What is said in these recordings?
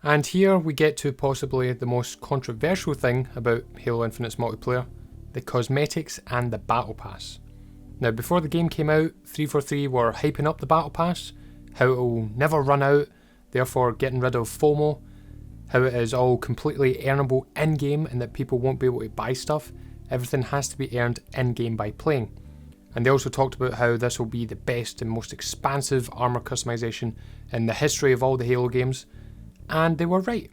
And here we get to possibly the most controversial thing about Halo Infinite's multiplayer, the cosmetics and the Battle Pass. Now before the game came out, 343 were hyping up the Battle Pass, how it will never run out, therefore getting rid of FOMO, how it is all completely earnable in-game and that people won't be able to buy stuff, everything has to be earned in-game by playing. And they also talked about how this will be the best and most expansive armour customization in the history of all the Halo games, and they were right.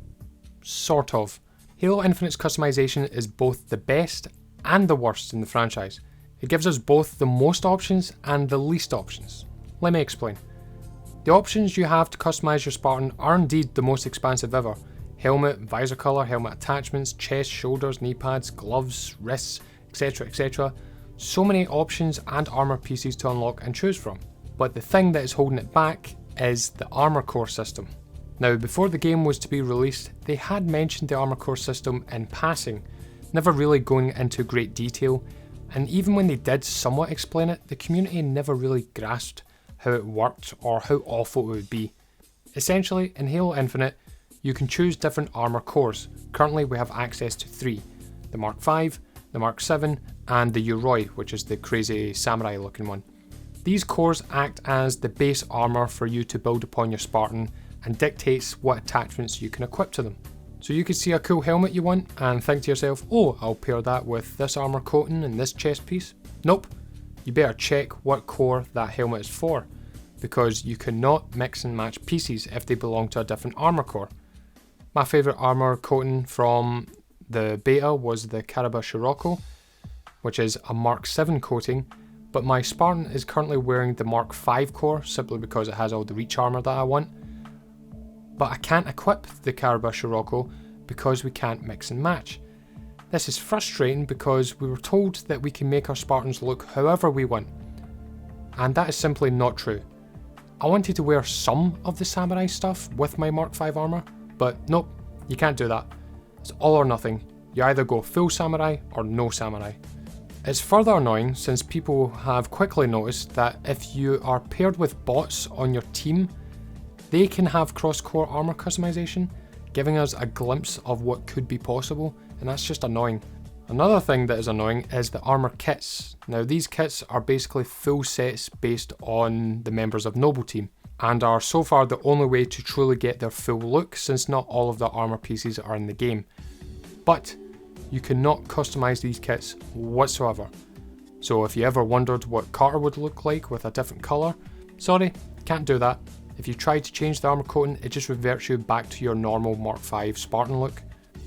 Sort of. Halo Infinite's customization is both the best and the worst in the franchise. It gives us both the most options and the least options. Let me explain. The options you have to customize your Spartan are indeed the most expansive ever. Helmet, visor colour, helmet attachments, chest, shoulders, knee pads, gloves, wrists, etc, etc. So many options and armour pieces to unlock and choose from. But the thing that is holding it back is the armour core system. Now before the game was to be released, they had mentioned the armour core system in passing, never really going into great detail, and even when they did somewhat explain it, the community never really grasped how it worked or how awful it would be. Essentially, in Halo Infinite, you can choose different armour cores. Currently we have access to 3, the Mark V, the Mark VII, and the Yoroi, which is the crazy samurai looking one. These cores act as the base armour for you to build upon your Spartan and dictates what attachments you can equip to them. So you could see a cool helmet you want and think to yourself, oh, I'll pair that with this armour coating and this chest piece. Nope, you better check what core that helmet is for, because you cannot mix and match pieces if they belong to a different armour core. My favourite armour coating from the beta was the Caraba Scirocco, which is a Mark VII coating, but my Spartan is currently wearing the Mark V core simply because it has all the reach armour that I want. But I can't equip the Caraba Scirocco because we can't mix and match. This is frustrating because we were told that we can make our Spartans look however we want, and that is simply not true. I wanted to wear some of the samurai stuff with my Mark V armour, but nope, you can't do that. It's all or nothing. You either go full samurai or no samurai. It's further annoying since people have quickly noticed that if you are paired with bots on your team, they can have cross-core armour customization, giving us a glimpse of what could be possible, and that's just annoying. Another thing that is annoying is the armour kits. Now these kits are basically full sets based on the members of Noble Team, and are so far the only way to truly get their full look since not all of the armour pieces are in the game. But you cannot customise these kits whatsoever. So if you ever wondered what Carter would look like with a different colour, sorry, can't do that. If you try to change the armour coating, it just reverts you back to your normal Mark V Spartan look.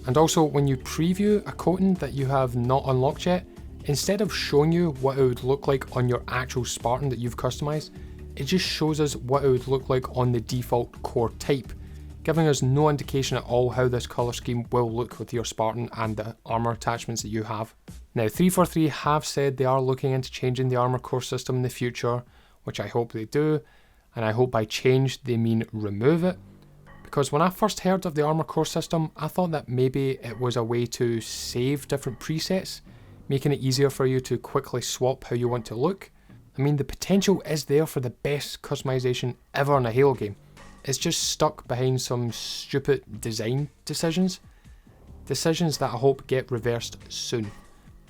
And also, when you preview a coating that you have not unlocked yet, instead of showing you what it would look like on your actual Spartan that you've customised, it just shows us what it would look like on the default core type, giving us no indication at all how this colour scheme will look with your Spartan and the armour attachments that you have. Now 343 have said they are looking into changing the armour core system in the future, which I hope they do, and I hope by change they mean remove it, because when I first heard of the armour core system, I thought that maybe it was a way to save different presets, making it easier for you to quickly swap how you want to look. I mean, the potential is there for the best customization ever in a Halo game. It's just stuck behind some stupid design decisions that I hope get reversed soon.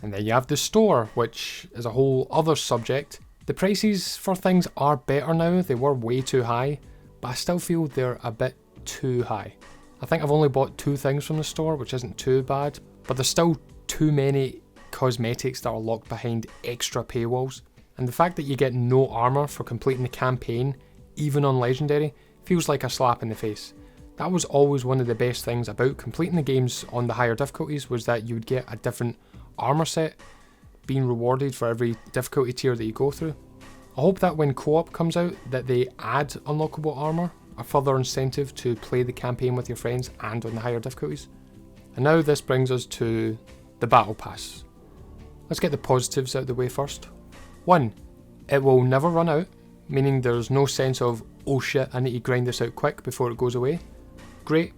And then you have the store, which is a whole other subject. The prices for things are better now. They were way too high, but I still feel they're a bit too high. I think I've only bought 2 things from the store, which isn't too bad, but there's still too many cosmetics that are locked behind extra paywalls. And the fact that you get no armour for completing the campaign, even on Legendary, feels like a slap in the face. That was always one of the best things about completing the games on the higher difficulties, was that you would get a different armour set being rewarded for every difficulty tier that you go through. I hope that when co-op comes out that they add unlockable armour, a further incentive to play the campaign with your friends and on the higher difficulties. And now this brings us to the Battle Pass. Let's get the positives out of the way first. 1. It will never run out, meaning there's no sense of, oh shit, I need to grind this out quick before it goes away. Great,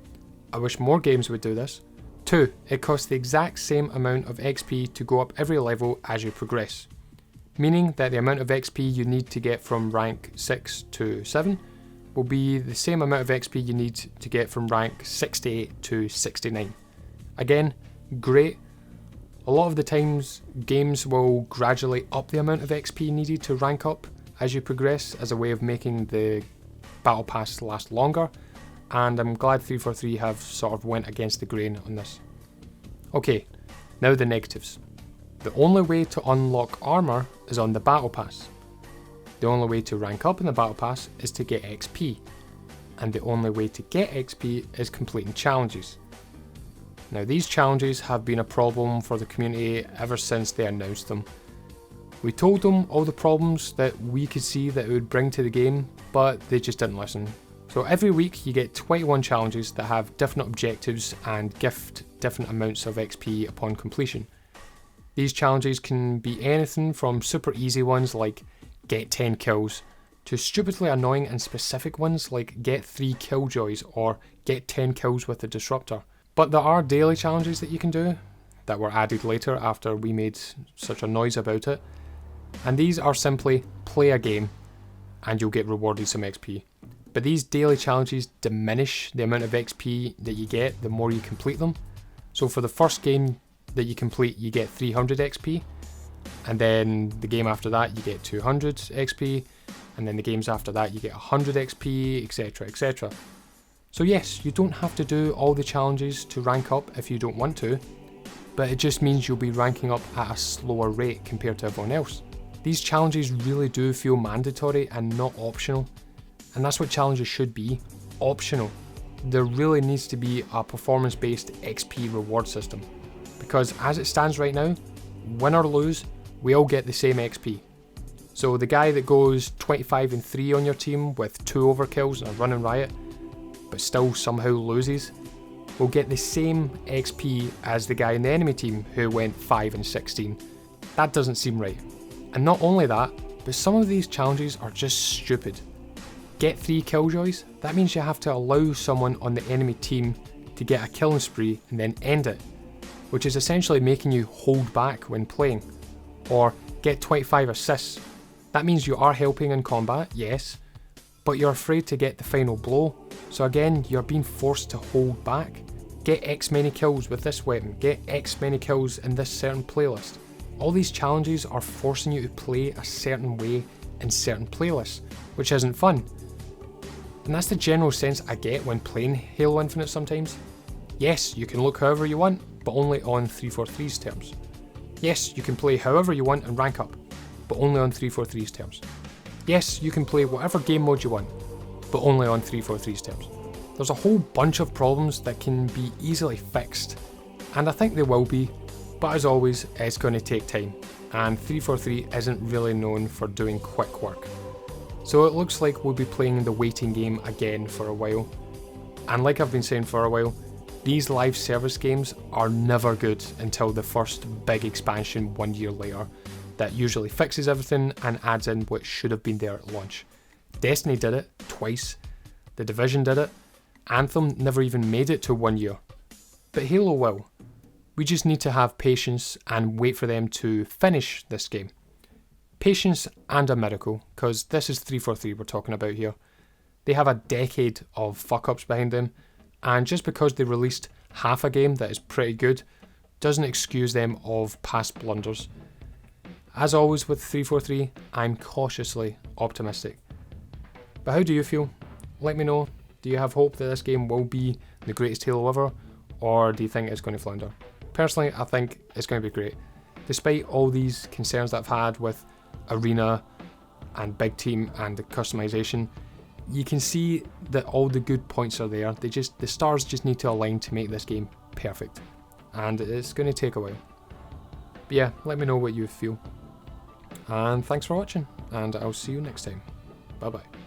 I wish more games would do this. 2. It costs the exact same amount of XP to go up every level as you progress, meaning that the amount of XP you need to get from rank 6 to 7 will be the same amount of XP you need to get from rank 68 to 69. Again, great. A lot of the times games will gradually up the amount of XP needed to rank up as you progress as a way of making the battle pass last longer, and I'm glad 343 have sort of went against the grain on this. Okay, now the negatives. The only way to unlock armor is on the battle pass. The only way to rank up in the battle pass is to get XP, and the only way to get XP is completing challenges. Now these challenges have been a problem for the community ever since they announced them. We told them all the problems that we could see that it would bring to the game, but they just didn't listen. So every week you get 21 challenges that have different objectives and gift different amounts of XP upon completion. These challenges can be anything from super easy ones like get 10 kills, to stupidly annoying and specific ones like get 3 killjoys or get 10 kills with the disruptor. But there are daily challenges that you can do that were added later after we made such a noise about it, and these are simply play a game and you'll get rewarded some XP. But these daily challenges diminish the amount of XP that you get the more you complete them. So for the first game that you complete, you get 300 XP, and then the game after that you get 200 XP, and then the games after that you get 100 XP, etc, etc. So yes, you don't have to do all the challenges to rank up if you don't want to, but it just means you'll be ranking up at a slower rate compared to everyone else. These challenges really do feel mandatory and not optional, and that's what challenges should be, optional. There really needs to be a performance-based XP reward system, because as it stands right now, win or lose, we all get the same XP. So the guy that goes 25-3 on your team with 2 overkills and a running riot, but still somehow loses, will get the same XP as the guy in the enemy team who went 5-16. That doesn't seem right. And not only that, but some of these challenges are just stupid. Get 3 killjoys, that means you have to allow someone on the enemy team to get a killing spree and then end it, which is essentially making you hold back when playing. Or get 25 assists, that means you are helping in combat, yes, but you're afraid to get the final blow, so again you're being forced to hold back. Get X many kills with this weapon, get X many kills in this certain playlist. All these challenges are forcing you to play a certain way in certain playlists, which isn't fun. And that's the general sense I get when playing Halo Infinite sometimes. Yes, you can look however you want, but only on 343's terms. Yes, you can play however you want and rank up, but only on 343's terms. Yes, you can play whatever game mode you want, but only on 343's terms. There's a whole bunch of problems that can be easily fixed, and I think they will be, but as always, it's going to take time, and 343 isn't really known for doing quick work. So it looks like we'll be playing the waiting game again for a while, and like I've been saying for a while, these live service games are never good until the first big expansion 1 year later that usually fixes everything and adds in what should have been there at launch. Destiny did it twice, The Division did it, Anthem never even made it to 1 year, but Halo will. We just need to have patience and wait for them to finish this game. Patience and a miracle, because this is 343 we're talking about here. They have a decade of fuck-ups behind them, and just because they released half a game that is pretty good, doesn't excuse them of past blunders. As always with 343, I'm cautiously optimistic. But how do you feel? Let me know. Do you have hope that this game will be the greatest Halo ever, or do you think it's going to flounder? Personally, I think it's going to be great. Despite all these concerns that I've had with Arena and Big Team and the customization, you can see that all the good points are there. The stars just need to align to make this game perfect. And it's going to take a while. But yeah, let me know what you feel. And thanks for watching, and I'll see you next time. Bye bye.